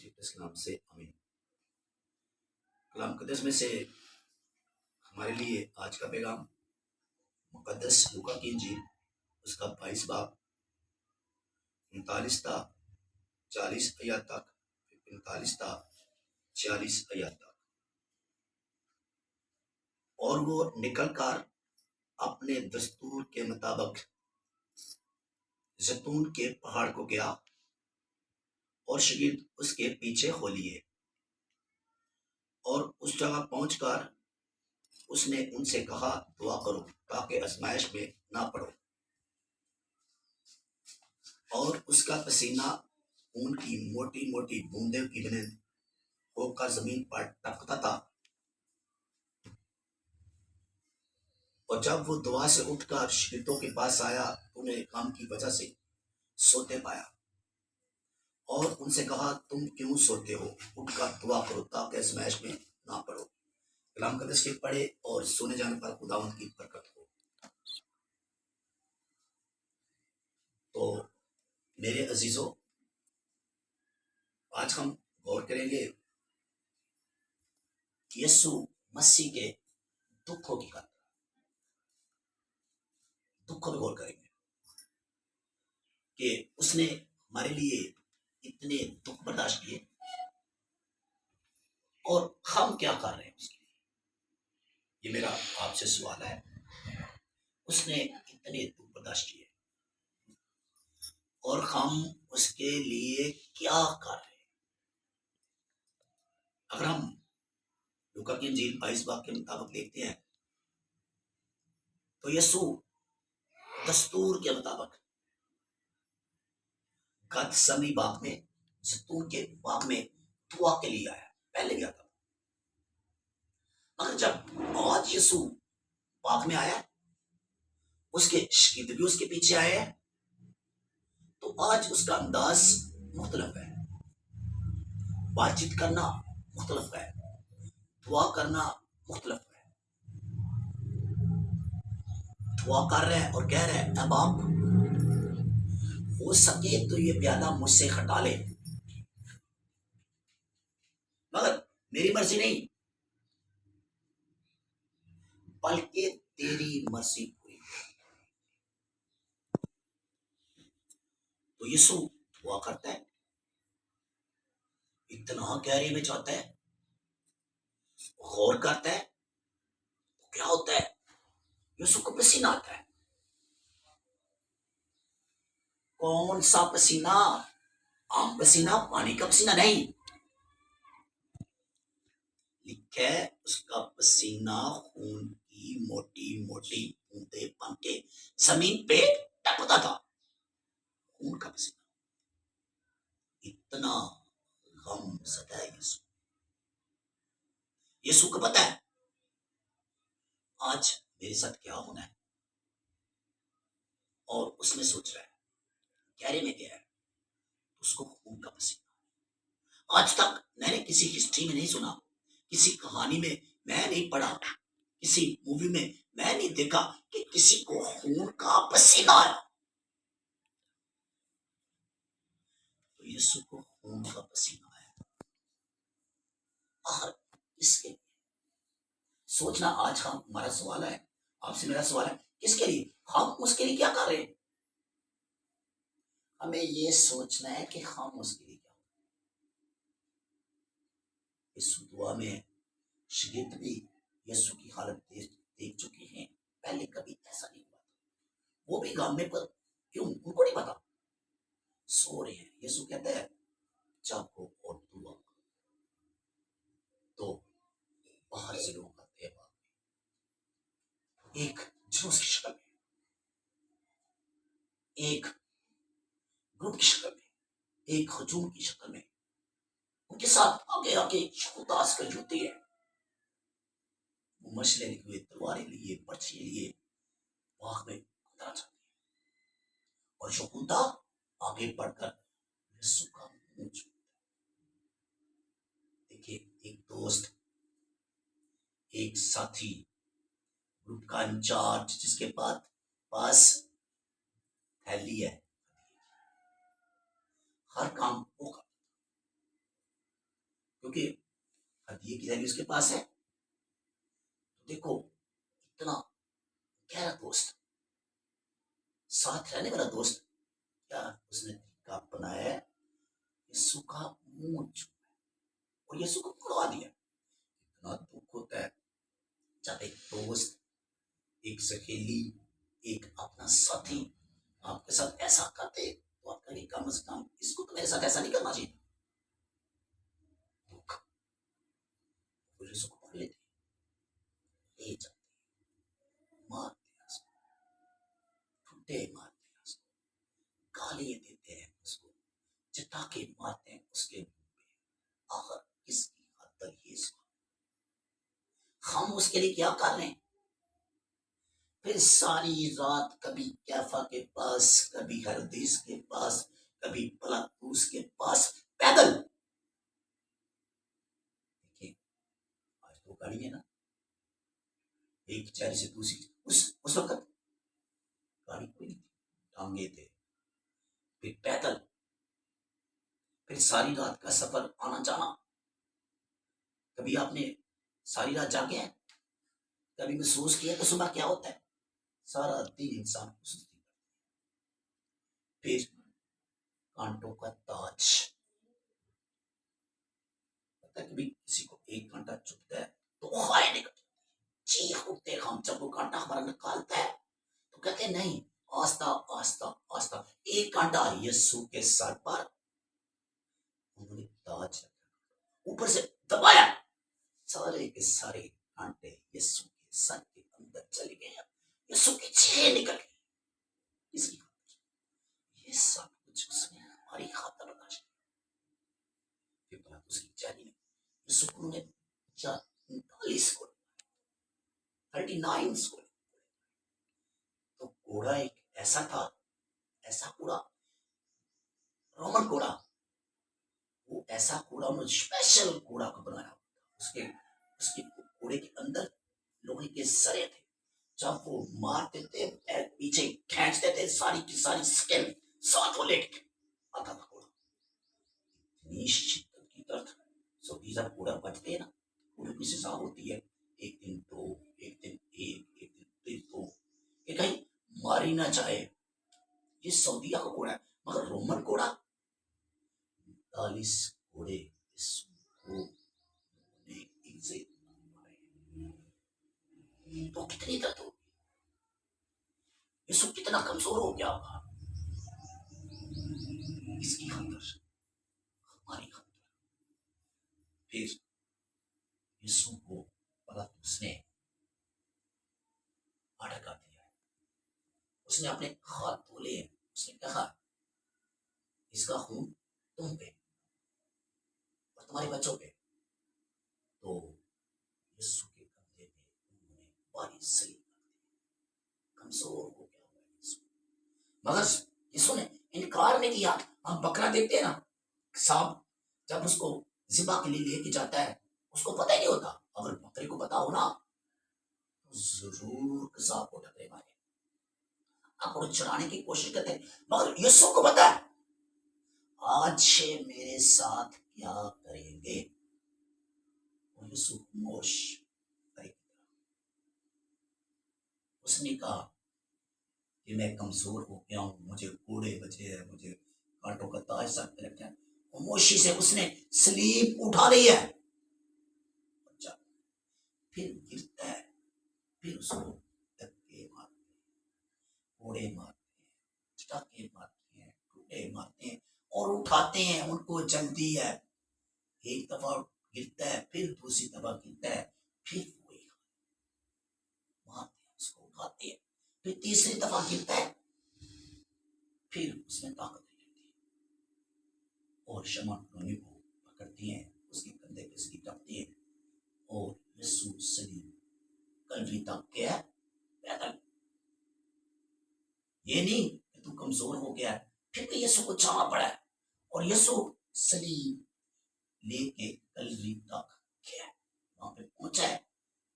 के नाम से आमीन। कलाम मुकद्दस में से हमारे लिए आज का पैगाम मुकद्दस लूका की इंजील उसका 22 बाब 39 ता 40 आयत तक, 45 ता 46 आयत तक। और वो निकलकर अपने दस्तूर के मुताबिक जैतून के पहाड़ को गया और शागिर्द उसके पीछे हो लिए। और उस जगह पहुंचकर उसने उनसे कहा, दुआ करो ताकि आजमाइश में ना पड़ो। और उसका पसीना खून की मोटी मोटी बूंदों की तरह होकर जमीन पर टपकता था। और जब वो दुआ से उठकर शागिर्दों के पास आया तो उन्हें काम की वजह से सोते पाया और उनसे कहा, तुम क्यों सोते हो? उठकर दुआ करो ताकि आजमाइश में ना पड़ो। कलाम मुकद्दस के पढ़े और सुने जाने पर खुदावंद की बरकत हो। तो मेरे अजीजों, आज हम गौर करेंगे यीशु मसीह के दुखों की कथा। दुखों में गौर करेंगे कि उसने हमारे लिए इतने दुख बर्दाश्त किए और हम क्या कर रहे हैं उसके लिए। ये मेरा आपसे सवाल है। उसने इतने दुख बर्दाश्त किए और हम उसके लिए क्या कर रहे हैं। अगर हम लूका की इंजील 22 बाब के मुताबिक देखते हैं तो यीशु दस्तूर के मुताबिक गतसमनी बाग में, जैतून के बाग में दुआ के लिए आया। पहले गया था, मगर जब आज यीशु बाग में आया, उसके शागिर्द भी उसके पीछे आए हैं, तो आज उसका अंदाज मुख्तलिफ है। बातचीत करना मुख्तलिफ है, दुआ करना मुख्तलिफ है। दुआ कर रहे हैं और कह रहे हैं, अब आप हो सके तो ये प्याला मुझसे हटा ले, मगर मेरी मर्जी नहीं बल्कि तेरी मर्जी पूरी। तो यीशु दुआ करता है, इतना गहरे में जाता है, गौर करता है, तो क्या होता है? यीशु को पसीना आता है। कौन सा पसीना? आम पसीना, पानी का पसीना नहीं। लिखा है उसका पसीना खून की मोटी मोटी बूंदे बन के जमीन पे टपकता था। खून का पसीना। इतना गम सता है यीशु। यीशु को पता है आज मेरे साथ क्या होना है, और उसमें सोच रहा है गहरे में क्या है। उसको खून का पसीना। आज तक मैंने किसी हिस्ट्री में नहीं सुना, किसी कहानी में मैं नहीं पढ़ा, किसी मूवी में मैं नहीं देखा कि किसी को खून का पसीना आया। तो यीशु को खून का पसीना आया। और इसके सोचना आज हमारा सवाल है, आपसे मेरा सवाल है, किसके लिए? हम उसके लिए क्या कर रहे हैं? हमें ये सोचना है कि हम उसके लिए क्या। इस दुआ में शागिर्द भी यीशु की हालत देख चुके हैं। पहले कभी ऐसा नहीं हुआ था। वो भी गम में, पर क्यों उनको नहीं पता, सो रहे हैं। यीशु कहता है जागो और दुआ करो। तो बाहर से लोग आते हैं, एक जुलूस की शक्ल में, एक ग्रुप की शक्ल में, एक हजूम की शक्ल में, उनके साथ आगे आगे खुदास कर जुड़ते हैं। वो मछली लिए, तलवारें लिए, पर्ची लिए बाग में उतरा जाते हैं। और यहूदा आगे बढ़कर यीशु का मुंह छूता है। देखिए, एक दोस्त, एक साथी, ग्रुप का इंचार्ज, जिसके पास थैली है, हर काम वो करता। हदिये की थैली उसके पास है। तो देखो इतना गहरा दोस्त, साथ रहने वाला दोस्त, क्या उसने तरीका अपनाया है, यीशु का मुंह छुआ और यीशु को पकड़वा दिया। इतना दुख होता है जब एक दोस्त, एक सहेली, एक अपना साथी आपके साथ ऐसा करते, तो आप कहेंगे कम से कम इसको तो मेरे साथ ऐसा नहीं करना चाहिए। दुख वो यीशु को पकड़ लेते, ले जाते, मारते हैं उसको, ठुड्डे मारते हैं उसको, गालियां देते हैं उसको, चिता के मारते हैं उसके मुंह पे। आखिर किसकी खातर ये सब? हम उसके लिए क्या कर रहे हैं? फिर सारी रात कभी कैफा के पास, कभी हरदीस के पास, कभी पिलातुस के पास पैदल। देखिए आज तो गाड़ी है ना, एक शहर से दूसरी, उस वक्त गाड़ी कोई नहीं थी, टांगे थे, फिर पैदल, फिर सारी रात का सफर, आना जाना। कभी आपने सारी रात जागे हैं? कभी महसूस किया तो सुबह क्या होता है? सारा दिन इंसान को सुस्ती करता है। फिर कांटों का ताज, पता है कभी किसी को 1 घंटा चुभता है तो खाए निकल चीख उठते हम, जब वो कांटा हमारा निकालता है तो कहते हैं नहीं, आस्ता आस्ता आस्ता। 1 घंटा यीशु के सर पर उन्होंने ताज रखा, ऊपर से दबाया, सारे के सारे कांटे यीशु के सर के अंदर चले गए, यीशु की छह निकल गई। इसकी खातिर ये सब कुछ उसने हमारी खातिर बर्दाश्त किया। फिर बात उसकी जारी है, यीशु को ने 39 को 39 को। तो घोड़ा एक ऐसा था, ऐसा घोड़ा, रोमन घोड़ा, वो ऐसा घोड़ा उन्होंने स्पेशल घोड़ा को बनाया। उसके उसके घोड़े के अंदर लोहे के सरे थे, जब वो मारते थे पैर पीछे खींचते थे, सारी की सारी स्किन साथ वो लेके आता था घोड़ा। इतनी शिद्दत की दर्द, सभी जब घोड़ा बचते हैं ना, घोड़े की सजा होती है, एक दिन दो, एक दिन एक दिन दो, कि कहीं मारी ना जाए। ये सऊदिया का घोड़ा है, मगर रोमन घोड़ा 40 घोड़े इसको तो कितनी दर्द होगी, यीशु कितना कमजोर हो गया होगा इसकी खातिर, हमारी खातिर। फिर यीशु को उसने भड़का दिया, उसने अपने हाथ धोले, उसने कहा इसका खून तुम पे और तुम्हारे बच्चों पे। तो यीशु के कंधे पे उन्होंने भारी सलीब रख दिया, कमजोर हो गया यीशु। मगर यीशु ने इनकार नहीं किया। हम बकरा देखते हैं ना, सांप जब उसको ज़िबा के लिए लेके जाता है, उसको पता ही नहीं होता। अगर बकरे को पता हो ना, तो जरूर सांप को टकरे मारे, आपको चुराने की कोशिश करते हैं। मगर यीशु को पता है आज से मेरे साथ क्या करेंगे। और यीशु खामोश करेगा। उसने कहा कि मैं कमजोर हो गया हूं, मुझे कोड़े बचे हैं, मुझे कांटों का ताज सर पे रखा है। खामोशी से उसने स्लीप उठा ली है, बच्चा फिर गिरता है, फिर उसको धक्के मारते हैं, कोड़े मारते हैं, चटाके मारते हैं, टूटे मारते हैं और उठाते हैं। उनको जल्दी है, एक दफा गिरता है, फिर दूसरी दफा गिरता है, फिर वही मारते हैं, उसको उठाते हैं, फिर तीसरी दफा गिरता है, फिर उसमें ताकत नहीं रहती और शमन रोनी को पकड़ती है, उसके कंधे पे सलीब रखती है और यीशु सलीब कलवरी तक गया पैदल। ये नहीं कि तू कमजोर हो गया, फिर भी यीशु को जाना पड़ा है और यीशु सलीब लेके कलवरी तक गया, वहां पे पहुंचा है।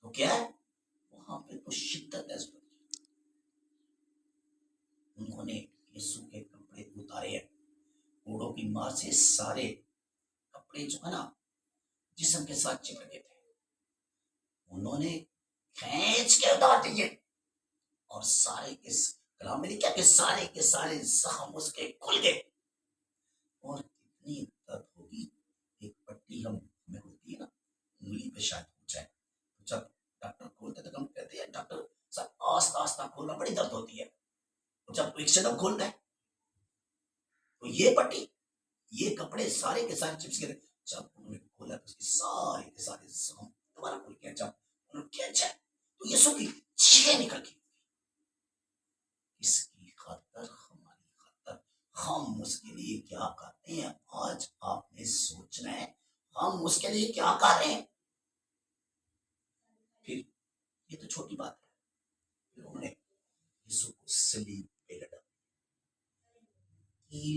तो क्या है वहां पे तो शिद्दत है। उन्होंने यीशु के कपड़े उतारे हैं, घोड़ों की मार से सारे कपड़े जो है ना जिस्म के साथ चिपके थे, उन्होंने खींच के उतार दिए और सारे के कलाम में लिखा कि सारे के सारे जख्म उसके खुल गए। और कितनी दर्द होगी। एक पट्टी हमें होती है ना, उंगली पे शायद हो जाए, तो जब डॉक्टर खोलते तो हम कहते हैं डॉक्टर साहब आस्ता आस्ता खोलना, बड़ी दर्द होती है। तो जब एक से दम खोल गए तो ये पट्टी, ये कपड़े सारे के सारे चिप्स गए। जब उन्होंने खोला तो उसके सारे के सारे जख्म दोबारा खुल गए। जब उन्होंने खींचा तो यीशु की चीखें निकल गई। इसकी खातर, हमारी खातर हम उसके लिए क्या करते हैं, आज आपने सोचना है हम उसके लिए क्या कर रहे हैं। फिर ये तो छोटी बात है, फिर उन्होंने यीशु को सलीब पे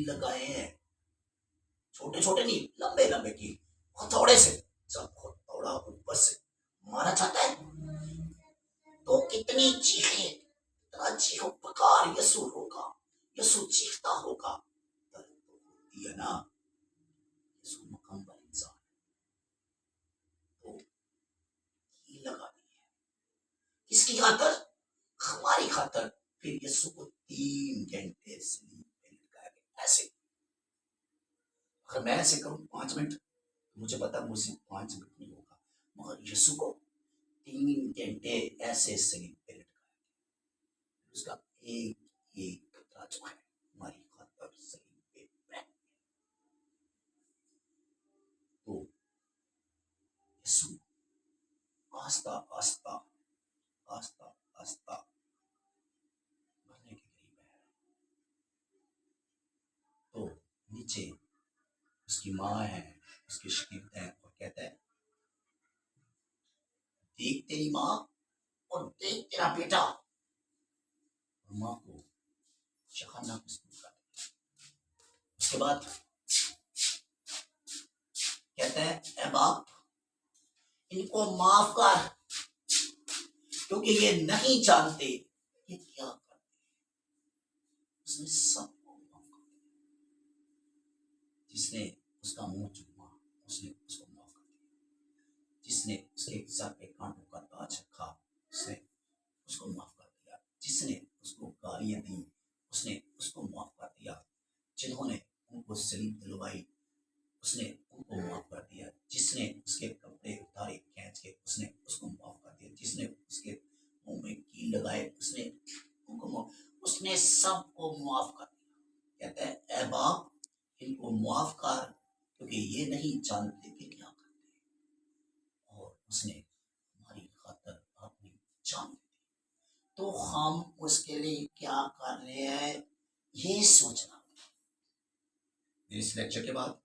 लगाए हैं, छोटे छोटे नहीं, लंबे लंबे की, हथौड़े से। जब हथौड़ा ऊपर से मारा जाता है तो कितनी चीखें, इतना चीखो पुकार यीशु होगा, यीशु चीखता होगा। दर्द तो होती है ना, यीशु मुकम्मल इंसान तो की लगा दी है। किसकी खातर, हमारी खातर। फिर यीशु को 3 घंटे सलीब पे लटकाया गया। ऐसे अगर मैं ऐसे करूं 5 मिनट, मुझे पता मुझसे 5 मिनट नहीं होगा, मगर यीशु को 3 घंटे ऐसे सलीब पे लटकाया। उसका एक एक कतरा जो है हमारी खातर सलीब पे बैठ। तो यीशु आस्ता आस्ता आस्ता आस्ता मरने के करीब है। तो नीचे उसकी माँ है, उसके शागिर्द हैं, और कहता है देख तेरी माँ और देख तेरा बेटा। और माँ को शहाना मजबूर कर दिया। उसके बाद कहते हैं ए बाप, इनको माफ कर, क्योंकि ये नहीं जानते ये क्या करते। उसने सबको माफ कर दिया। जिसने उसका मुंह चूमा उसने उसको माफ कर दिया। जिसने उसके सर पे कांटों का ताज रखा उसने उसको माफ कर दिया। जिसने उसको गालियां दी उसने उसको माफ कर दिया। जिन्होंने उनको सलीब दिलवाई उसने उनको माफ कर दिया। जिसने उसके कपड़े उतारे खींच के उसने उसको माफ कर दिया। जिसने उसके मुंह में कील लगाए उसने उनको उसने सबको माफ कर दिया। कहता है ए बाप, इनको माफ कर, क्योंकि ये नहीं जानते कि क्या करते। और उसने हमारी खातर अपनी जान दी। तो हम उसके लिए क्या कर रहे हैं, ये सोचना। इस लेक्चर के बाद,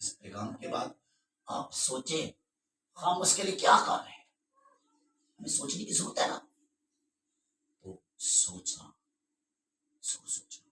इस पैगाम के बाद आप सोचें हम उसके लिए क्या कर रहे हैं। हमें सोचने की जरूरत है ना, तो सोचना, सोचना।